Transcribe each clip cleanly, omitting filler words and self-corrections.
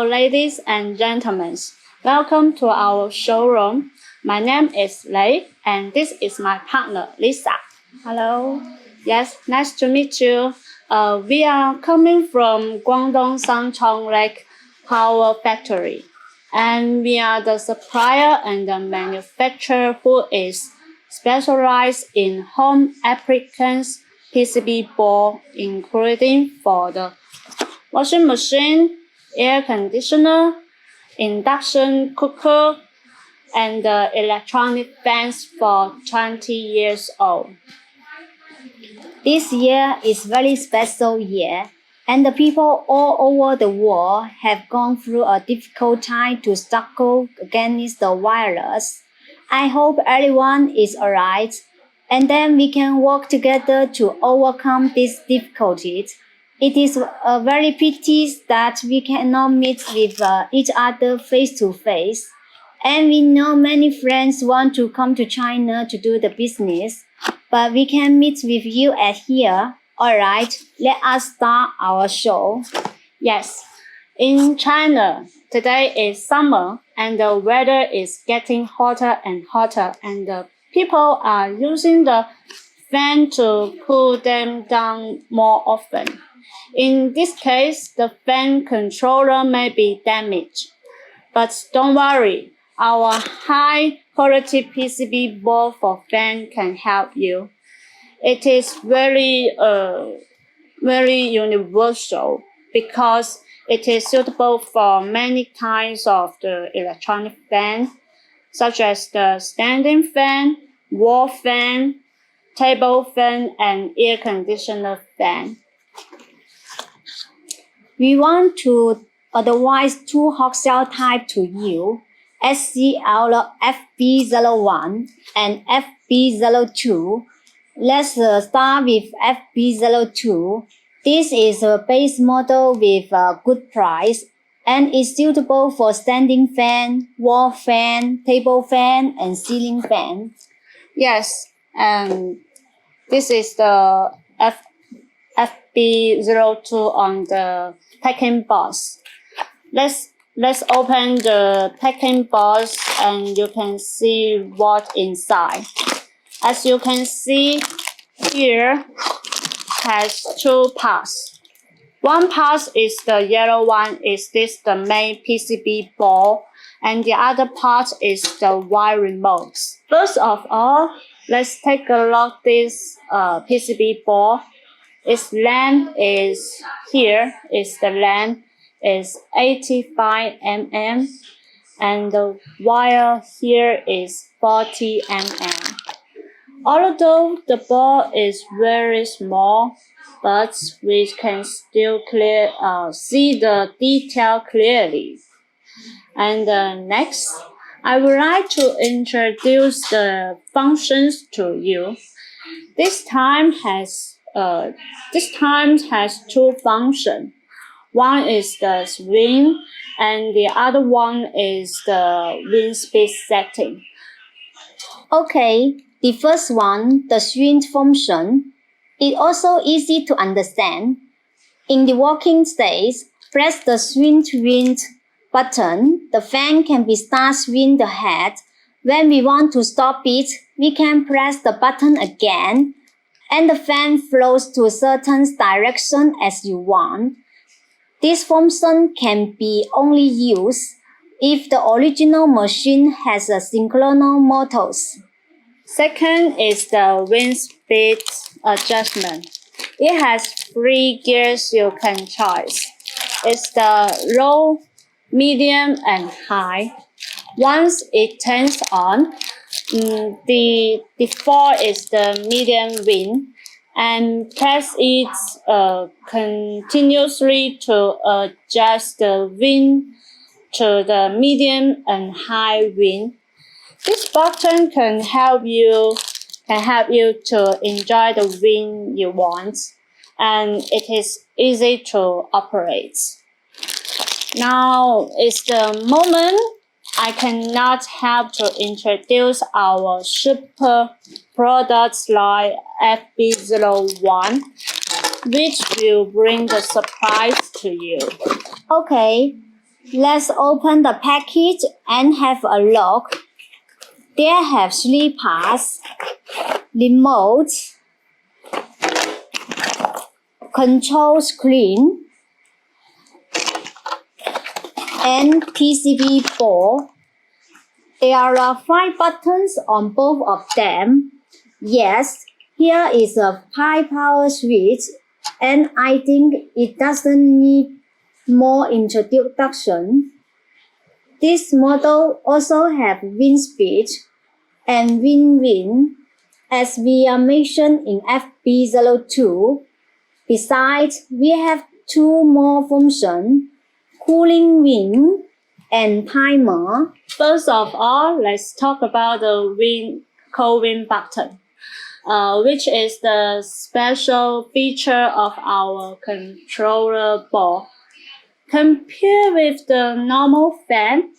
Hello, ladies and gentlemen. Welcome to our showroom. My name is Lei, and this is my partner, Lisa. Hello. Yes, nice to meet you. We are coming from Guangdong Sunchonglic Power Factory, and we are the supplier and the manufacturer who is specialized in home appliance PCB board, including for the washing machine, air conditioner, induction cooker, and electronic fans for 20 years old. This year is very special year, and the people all over the world have gone through a difficult time to struggle against the virus. I hope everyone is alright, and then we can work together to overcome these difficulties. It is a very pity that we cannot meet with each other face to face. And we know many friends want to come to China to do the business, but we can meet with you at here. Alright, let us start our show. Yes, in China, today is summer and the weather is getting hotter and hotter, and the people are using the fan to cool them down more often. In this case, the fan controller may be damaged. But don't worry, our high-quality PCB board for fan can help you. It is very universal because it is suitable for many kinds of the electronic fan, such as the standing fan, wall fan, table fan, and air conditioner fan. We want to advise two hot cell type to you, SCL FB01 and FB02. Let's start with FB02. This is a base model with a good price and is suitable for standing fan, wall fan, table fan, and ceiling fan. Yes, and this is the FB02 on the packing box. Let's open the packing box and you can see what inside. As you can see here, has two parts. One part is the yellow one, is this the main PCB board, and the other part is the white remote. First of all, let's take a look at this PCB board. Its length is here. The length is 85 mm, and the wire here is 40 mm. Although the board is very small, but we can still see the detail clearly. And next, I would like to introduce the functions to you. This time has two functions. One is the swing, and the other one is the wind speed setting. Okay, the first one, the swing function, is also easy to understand. In the working state, press the swing button. The fan can be start swing the head. When we want to stop it, we can press the button again, and the fan flows to a certain direction as you want. This function can be only used if the original machine has a synchronous motors. Second is the wind speed adjustment. It has 3 gears you can choose. It's the low, medium, and high. Once it turns on, the default is the medium wind, and press it continuously to adjust the wind to the medium and high wind. This button can help you to enjoy the wind you want, and it is easy to operate. Now is the moment I cannot help to introduce our super products like FB01, which will bring the surprise to you. Okay, Let's open the package and have a look. There have 3 parts: remote, control screen, and PCB board. There are 5 buttons on both of them. Yes, here is a high power switch, and I think it doesn't need more introduction. This model also have wind speed and win-win, as we are mentioned in FB02. Besides, we have 2 more functions: cooling wing and timer. First of all, let's talk about the cold wind button, which is the special feature of our controller board. Compared with the normal fan,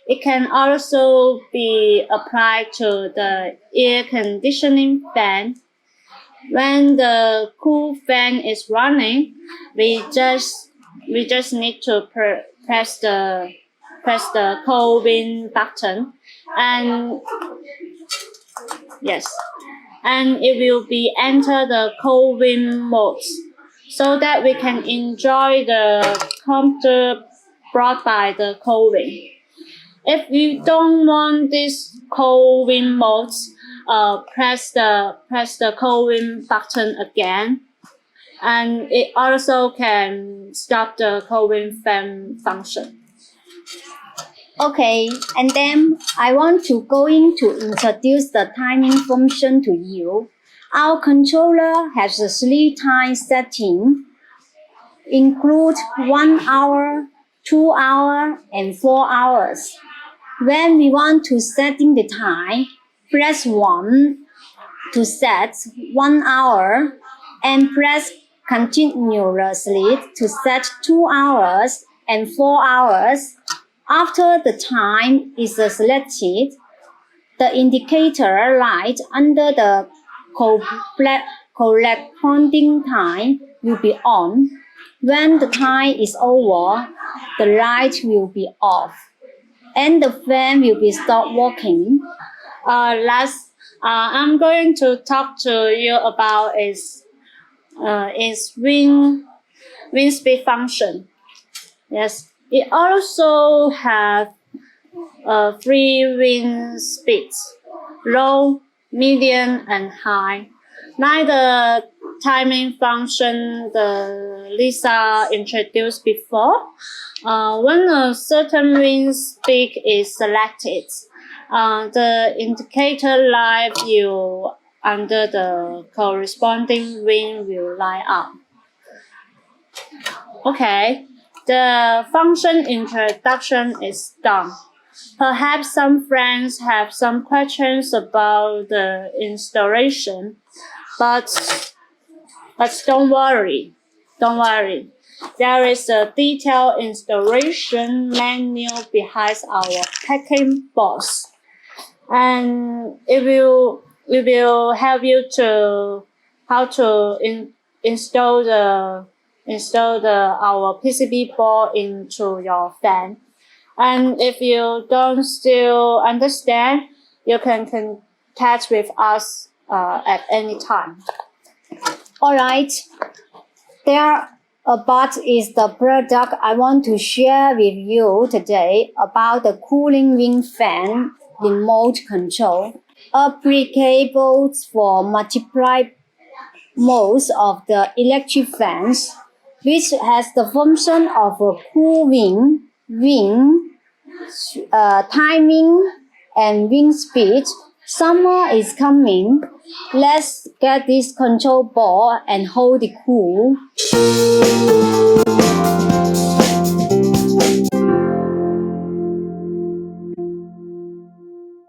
it can also be applied to the air conditioning fan. When the cool fan is running, we just need to press the cold wind button, and yes, and it will be enter the cold wind mode, so that we can enjoy the comfort brought by the cold wind. If you don't want this cold wind mode, press the cold wind button again, and it also can stop the cold wind fan function. Okay, and then I want to introduce the timing function to you. Our controller has a 3 time setting, include 1 hour, 2 hour, and 4 hours. When we want to setting the time, press 1 to set 1 hour, and press continuously to set 2 hours and 4 hours. After the time is selected, the indicator light under the corresponding time will be on. When the time is over, the light will be off, and the fan will be stopped working. Last, I'm going to talk to you about its wind speed function. Yes, it also has 3 wind speeds: low, medium, and high. Like the timing function the Lisa introduced before, when a certain wind speed is selected, the indicator light will under the corresponding wind will light up. Okay, the function introduction is done. Perhaps some friends have some questions about the installation, but don't worry. There is a detailed installation manual behind our packing box, and it will help you to how to install our PCB board into your fan. And if you don't still understand, you can contact with us at any time. Alright, but is the product I want to share with you today about the cooling wing fan remote control, applicable for multiple modes of the electric fans, which has the function of a cooling wing, timing, and wing speed. Summer is coming. Let's get this control board and hold it cool.